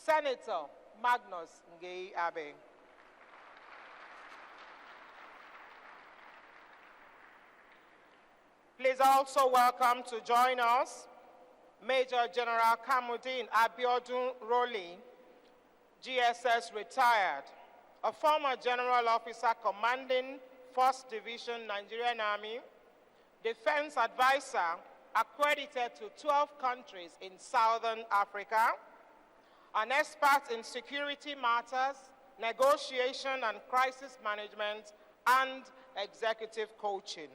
Senator Magnus Ngei Abe. Please also welcome to join us Major General Kamudin Abiodun Roli, GSS retired, a former general officer commanding 1st Division Nigerian Army, defense advisor accredited to 12 countries in Southern Africa, an expert in security matters, negotiation and crisis management, and executive coaching.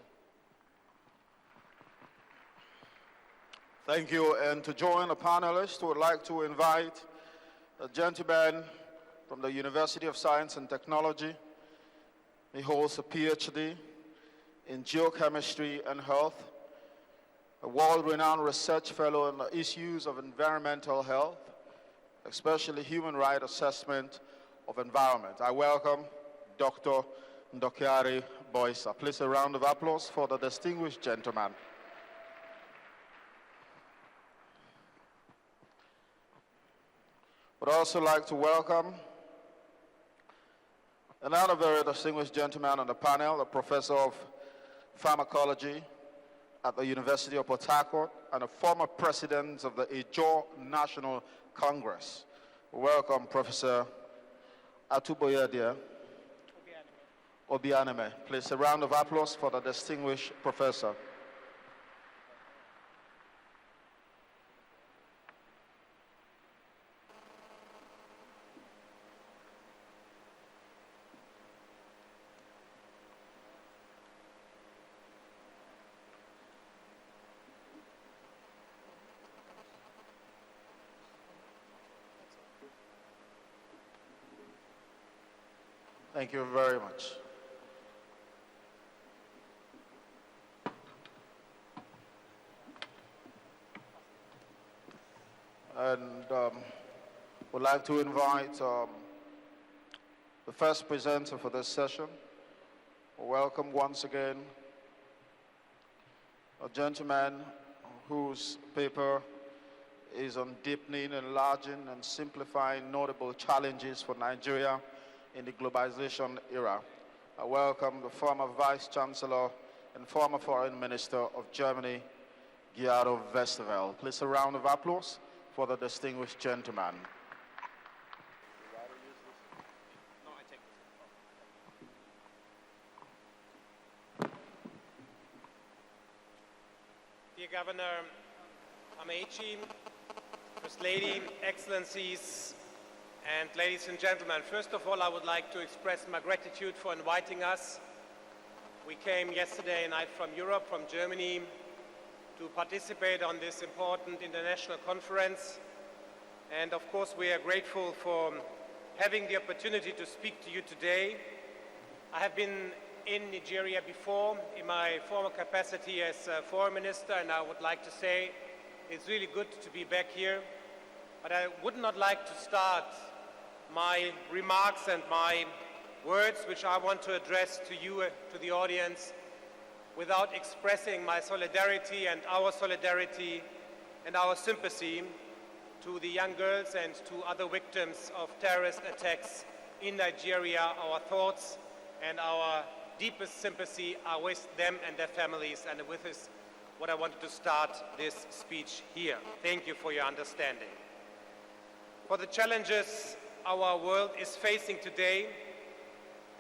Thank you. And to join the panelists, we would like to invite a gentleman from the University of Science and Technology. He holds a PhD in geochemistry and health, a world-renowned research fellow on the issues of environmental health, especially human rights assessment of environment. I welcome Dr. Ndokiari Boysa. Please a round of applause for the distinguished gentleman. Would also like to welcome another very distinguished gentleman on the panel, a professor of pharmacology at the University of Port Harcourt and a former president of the Ijaw National Congress. Welcome, Professor Atuboyadia Obianeme. Please a round of applause for the distinguished professor. Thank you very much. And would like to invite the first presenter for this session. Welcome once again a gentleman whose paper is on deepening, enlarging, and simplifying notable challenges for Nigeria in the globalization era. I welcome the former Vice Chancellor and former Foreign Minister of Germany, Guido Westerwelle. Please a round of applause for the distinguished gentleman. Dear Governor Amaechi, First Lady, Excellencies, and ladies and gentlemen, first of all, I would like to express my gratitude for inviting us. We came yesterday night from Europe, from Germany, to participate on this important international conference. And of course, we are grateful for having the opportunity to speak to you today. I have been in Nigeria before in my former capacity as Foreign Minister, and I would like to say it's really good to be back here. But I would not like to start my remarks and my words, which I want to address to you, to the audience, without expressing my solidarity and our sympathy to the young girls and to other victims of terrorist attacks in Nigeria. Our thoughts and our deepest sympathy are with them and their families, and with this, what I wanted to start this speech here. Thank you for your understanding. For the challenges our world is facing today,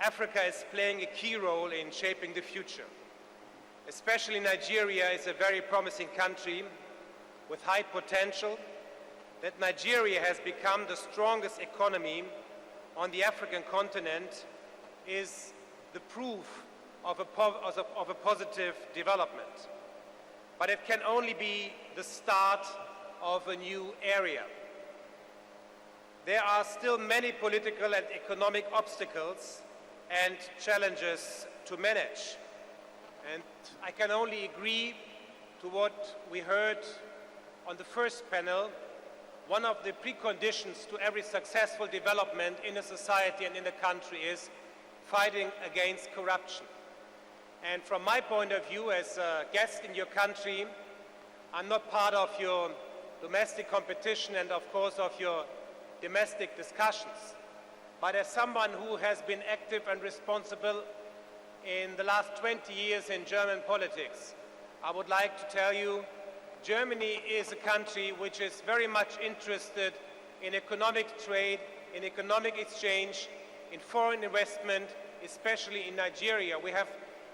Africa is playing a key role in shaping the future. Especially Nigeria is a very promising country with high potential. That Nigeria has become the strongest economy on the African continent is the proof of a positive development. But it can only be the start of a new area. There are still many political and economic obstacles and challenges to manage. And I can only agree to what we heard on the first panel. One of the preconditions to every successful development in a society and in a country is fighting against corruption. And from my point of view, as a guest in your country, I'm not part of your domestic competition and of course of your domestic discussions. But as someone who has been active and responsible in the last 20 years in German politics, I would like to tell you, Germany is a country which is very much interested in economic trade, in economic exchange, in foreign investment, especially in Nigeria. We have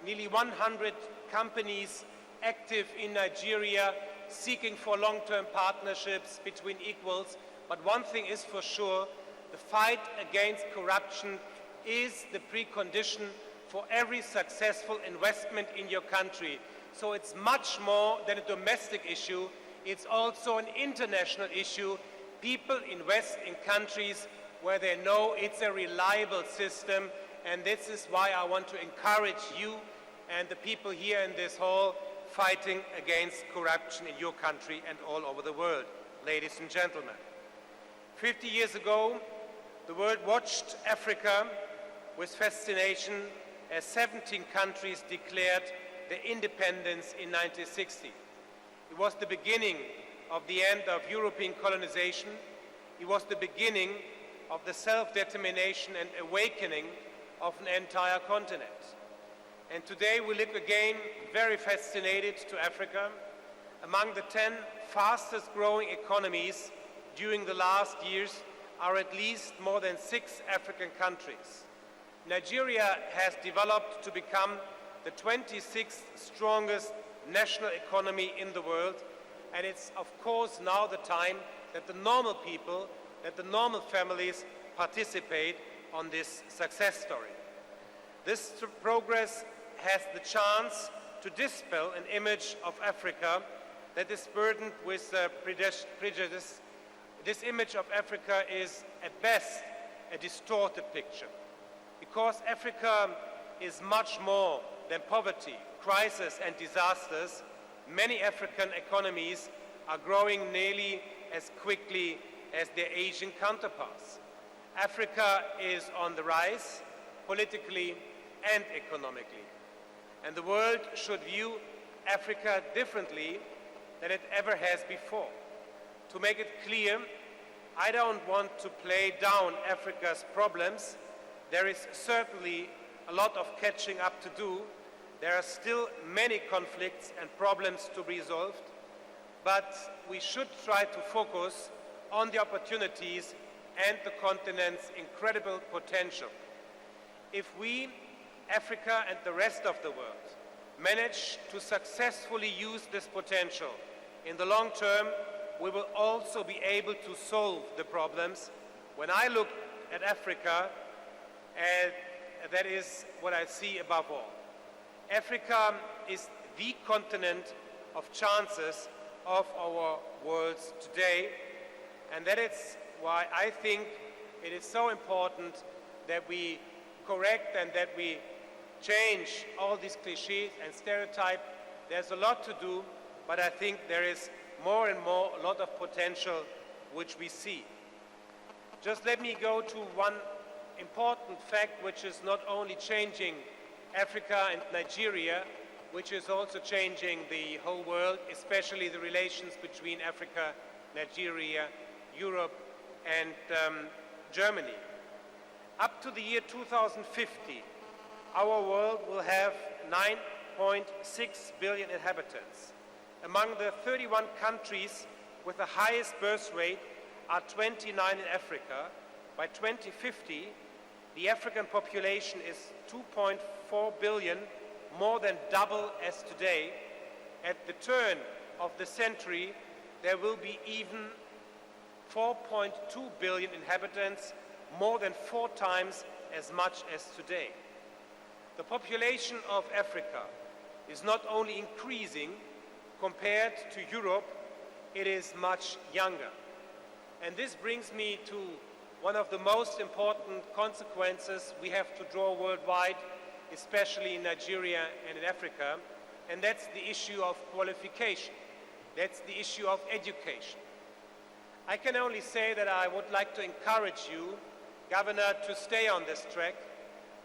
nearly 100 companies active in Nigeria seeking for long-term partnerships between equals. But one thing is for sure, the fight against corruption is the precondition for every successful investment in your country. So it's much more than a domestic issue, it's also an international issue. People invest in countries where they know it's a reliable system, and this is why I want to encourage you and the people here in this hall fighting against corruption in your country and all over the world. Ladies and gentlemen, 50 years ago, the world watched Africa with fascination as 17 countries declared their independence in 1960. It was the beginning of the end of European colonization. It was the beginning of the self-determination and awakening of an entire continent. And today we look again very fascinated to Africa. Among the 10 fastest growing economies during the last years are at least more than 6 African countries. Nigeria has developed to become the 26th strongest national economy in the world, and it's of course now the time that the normal people, that the normal families participate on this success story. This progress has the chance to dispel an image of Africa that is burdened with prejudice. This image of Africa is at best a distorted picture, because Africa is much more than poverty, crisis and disasters. Many African economies are growing nearly as quickly as their Asian counterparts. Africa is on the rise, politically and economically. And the world should view Africa differently than it ever has before. To make it clear, I don't want to play down Africa's problems. There is certainly a lot of catching up to do. There are still many conflicts and problems to be resolved, but we should try to focus on the opportunities and the continent's incredible potential. If we, Africa and the rest of the world, manage to successfully use this potential in the long term, we will also be able to solve the problems. When I look at Africa, that is what I see above all. Africa is the continent of chances of our worlds today, and that is why I think it is so important that we correct and that we change all these cliches and stereotypes. There's a lot to do, but I think there is more and more a lot of potential which we see. Just let me go to one important fact which is not only changing Africa and Nigeria, which is also changing the whole world, especially the relations between Africa, Nigeria, Europe, and Germany. Up to the year 2050, our world will have 9.6 billion inhabitants. Among the 31 countries with the highest birth rate are 29 in Africa. By 2050, the African population is 2.4 billion, more than double as today. At the turn of the century, there will be even 4.2 billion inhabitants, more than 4 times as much as today. The population of Africa is not only increasing compared to Europe, it is much younger. And this brings me to one of the most important consequences we have to draw worldwide, especially in Nigeria and in Africa, and that's the issue of qualification. That's the issue of education. I can only say that I would like to encourage you, Governor, to stay on this track,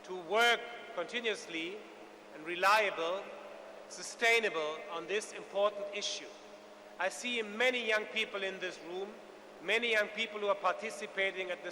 to work continuously and reliable, sustainable on this important issue. I see many young people in this room, many young people who are participating at the